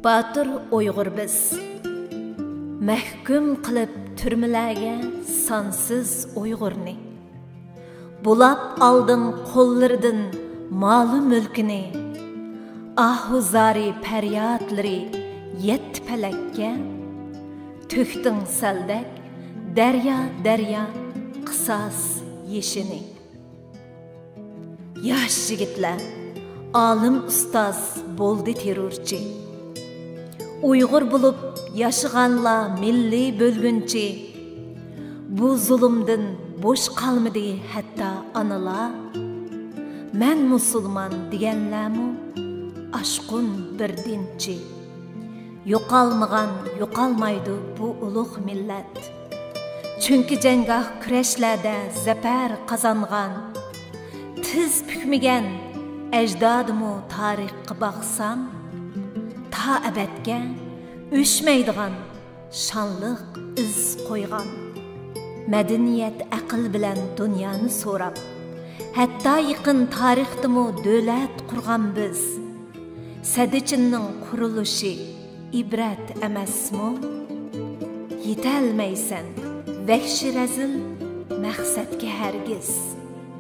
Батыр Uyghur biz. Mahkum qilib turmalarga sonsiz Uyg'urni. Bulab aldın qo'llaridan ma'lum mulkini. Ahuzari feryatları yetti pelakka. Tökdün seldak derya derya qisas yeshini. Yosh yigitlar, olim ustoz bo'ldi terrorchi. Uyg'ur bo'lib yashaganlar milliy bo'lgunchi. Bu zulmdan bo'sh qolmadi hatta analar. Men musulmon deganlarmu aşqun bir dinchi. Yo'qolmagan, yo'qolmaydi bu ulug' millat. Chunki janggoh kurashlarda zafar qozongan, tiz pukmigan ajdodimu tarixga baqsam, ta abadga o'chmaydigan shonliq iz qo'ygan. Madaniyat aql bilan dunyoni so'rab, hatto yaqin tarixdimi davlat qurgan biz. Sadichinning qurilishi ibrat emasmi? Yetolmaysan vahshi razil maqsadga hargiz.